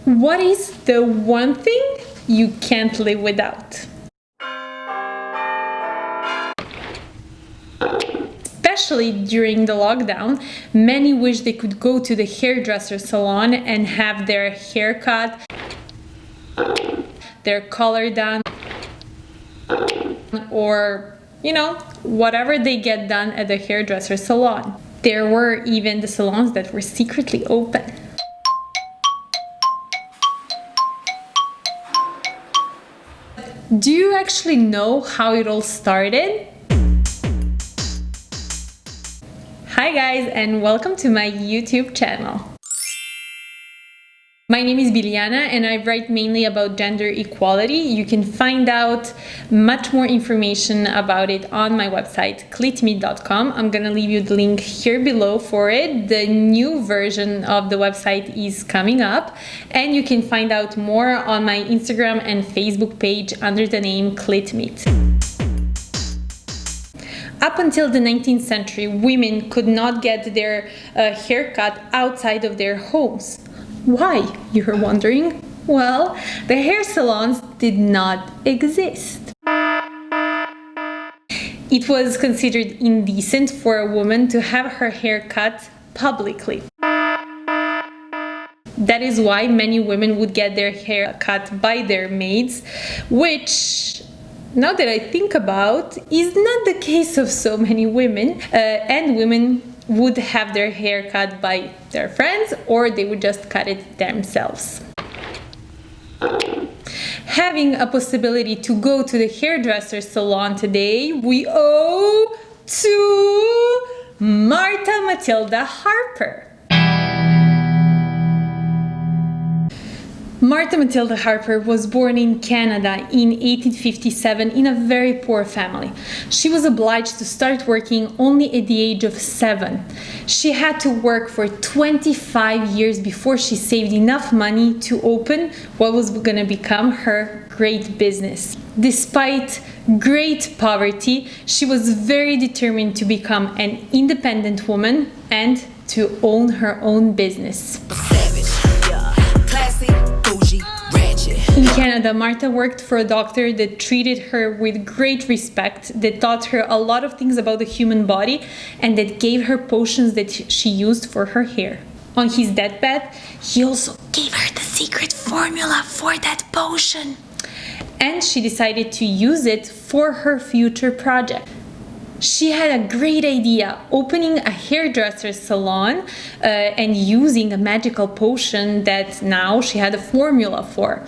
What is the one thing you can't live without? Especially during the lockdown, many wish they could go to the hairdresser salon and have their hair cut, their color done, or, whatever they get done at the hairdresser salon. There were even the salons that were secretly open. Do you actually know how it all started? Hi guys, and welcome to my YouTube channel. My name is Biljana and I write mainly about gender equality. You can find out much more information about it on my website, Klitmit.com. I'm gonna leave you the link here below for it. The new version of the website is coming up, and you can find out more on my Instagram and Facebook page under the name Klitmit. Up until the 19th century, women could not get their hair cut outside of their homes. Why, you're wondering? Well, the hair salons did not exist. It was considered indecent for a woman to have her hair cut publicly. That is why many women would get their hair cut by their maids, which, now that I think about, is not the case of so many women, and women would have their hair cut by their friends, or they would just cut it themselves. Having a possibility to go to the hairdresser salon today, we owe to Matilda Harper. Matilda Harper was born in Canada in 1857 in a very poor family. She was obliged to start working only at the age of 7. She had to work for 25 years before she saved enough money to open what was going to become her great business. Despite great poverty, she was very determined to become an independent woman and to own her own business. In Canada, Martha worked for a doctor that treated her with great respect, that taught her a lot of things about the human body, and that gave her potions that she used for her hair. On his deathbed, he also gave her the secret formula for that potion. And she decided to use it for her future project. She had a great idea, opening a hairdresser salon and using a magical potion that now she had a formula for.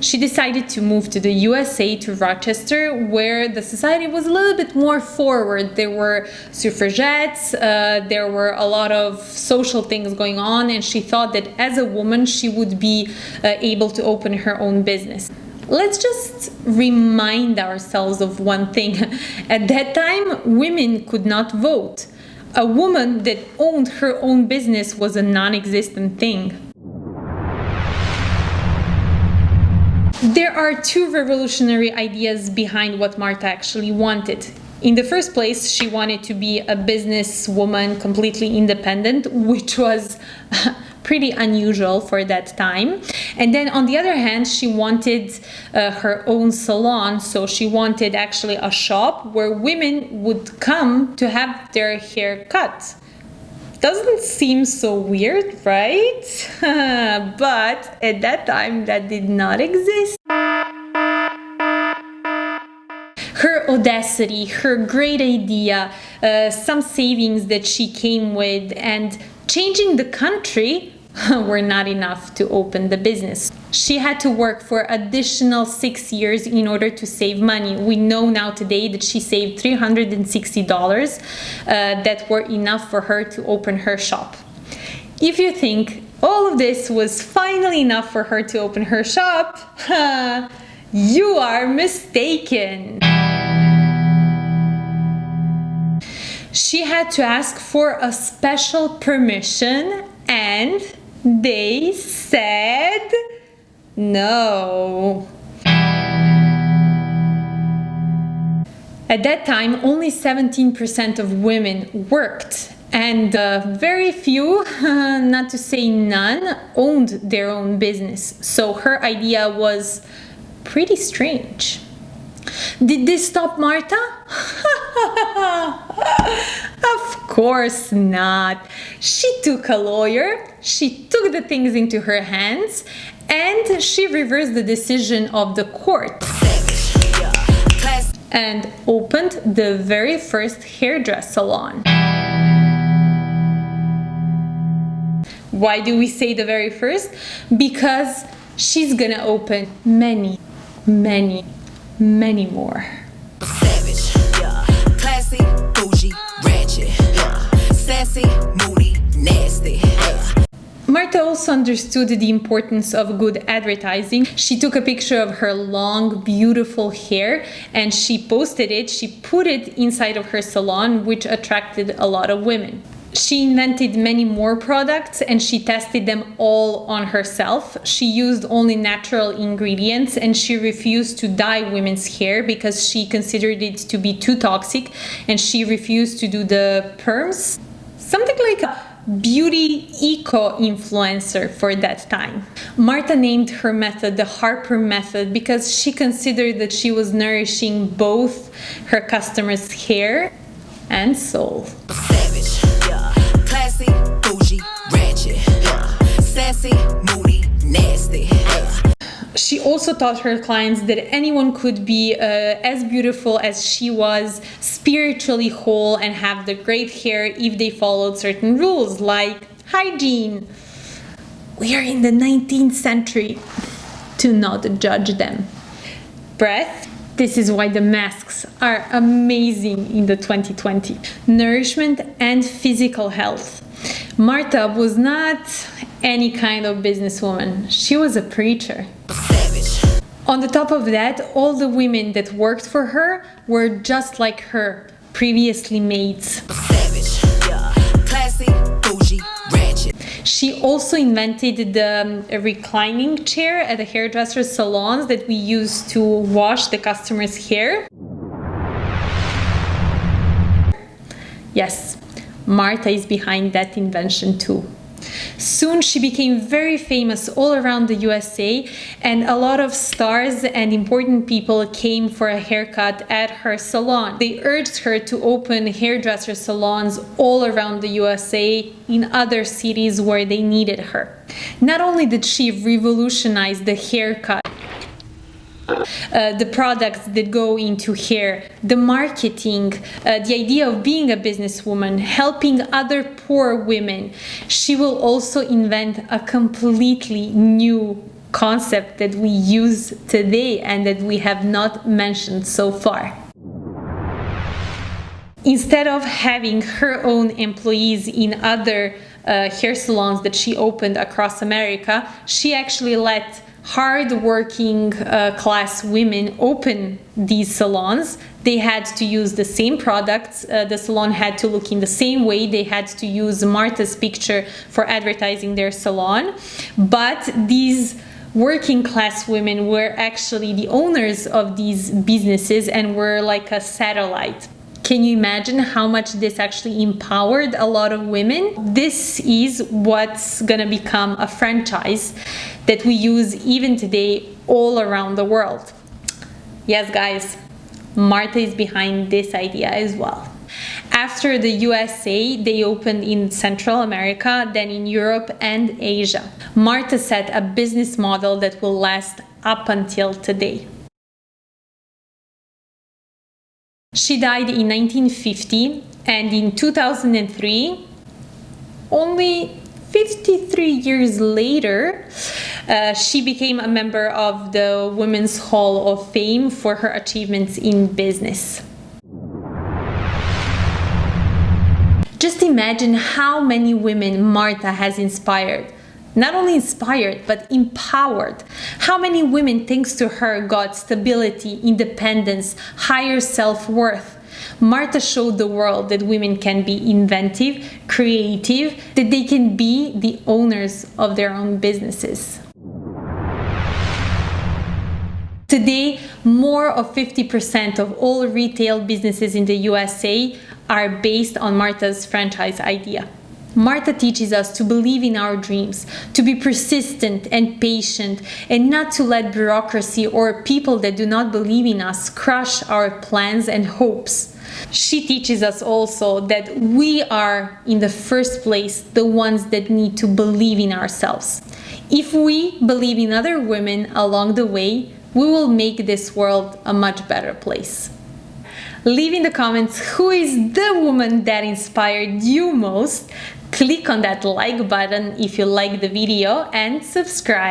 She decided to move to the USA, to Rochester, where the society was a little bit more forward. There were suffragettes, there were a lot of social things going on, and she thought that as a woman she would be able to open her own business. Let's just remind ourselves of one thing. At that time, women could not vote. A woman that owned her own business was a non-existent thing. There are two revolutionary ideas behind what Martha actually wanted. In the first place, she wanted to be a businesswoman, completely independent, which was pretty unusual for that time. And then on the other hand, she wanted her own salon, so she wanted actually a shop where women would come to have their hair cut. Doesn't seem so weird, right? But at that time, that did not exist. Her audacity, her great idea, some savings that she came with, and changing the country were not enough to open the business. She had to work for additional 6 years in order to save money. We know now today that she saved $360 that were enough for her to open her shop. If you think all of this was finally enough for her to open her shop, you are mistaken. She had to ask for a special permission, and they said no. At that time, only 17% of women worked, And very few, not to say none, owned their own business. So her idea was pretty strange. Did this stop Martha? Of course not. She took a lawyer, she took the things into her hands, and she reversed the decision of the court and opened the very first hairdress salon. Why do we say the very first? Because she's gonna open many, many, many more. Savage, yeah. Classy, bougie, ratchet, yeah. Sassy, moody, nasty, yeah. Martha also understood the importance of good advertising. She took a picture of her long, beautiful hair and she posted it. She put it inside of her salon, which attracted a lot of women. She invented many more products and she tested them all on herself. She used only natural ingredients and she refused to dye women's hair because she considered it to be too toxic, and she refused to do the perms. Something like a beauty eco-influencer for that time. Martha named her method the Harper method because she considered that she was nourishing both her customers' hair and soul. Savage, yeah. Classy, bougie, ratchet, yeah. Sassy, moody, nasty, yeah. She also taught her clients that anyone could be as beautiful as she was, spiritually whole, and have the great hair if they followed certain rules like hygiene. We are in the 19th century. Do not judge them. Breath. This is why the masks are amazing in the 2020. Nourishment and physical health. Martha was not any kind of businesswoman. She was a preacher. Savage. On the top of that, all the women that worked for her were just like her, previously maids. Savage, yeah. Classy, bougie, ratchet. She also invented the reclining chair at the hairdresser salons that we use to wash the customer's hair. Yes, Martha is behind that invention too. Soon she became very famous all around the USA, and a lot of stars and important people came for a haircut at her salon. They urged her to open hairdresser salons all around the USA in other cities where they needed her. Not only did she revolutionize the haircut, the products that go into hair, the marketing, the idea of being a businesswoman, helping other poor women, she will also invent a completely new concept that we use today and that we have not mentioned so far. Instead of having her own employees in other hair salons that she opened across America, she actually let hard-working class women open these salons. They had to use the same products. The salon had to look in the same way. They had to use Martha's picture for advertising their salon. But these working class women were actually the owners of these businesses and were like a satellite. Can you imagine how much this actually empowered a lot of women? This is what's gonna become a franchise that we use even today all around the world. Yes, guys, Martha is behind this idea as well. After the USA, they opened in Central America, then in Europe and Asia. Martha set a business model that will last up until today. She died in 1950, and in 2003, only 53 years later, she became a member of the Women's Hall of Fame for her achievements in business. Just imagine how many women Martha has inspired. Not only inspired, but empowered. How many women, thanks to her, got stability, independence, higher self-worth? Martha showed the world that women can be inventive, creative, that they can be the owners of their own businesses. Today, more of 50% of all retail businesses in the USA are based on Marta's franchise idea. Marta teaches us to believe in our dreams, to be persistent and patient, and not to let bureaucracy or people that do not believe in us crush our plans and hopes. She teaches us also that we are, in the first place, the ones that need to believe in ourselves. If we believe in other women along the way, we will make this world a much better place. Leave in the comments who is the woman that inspired you most. Click on that like button if you like the video and subscribe.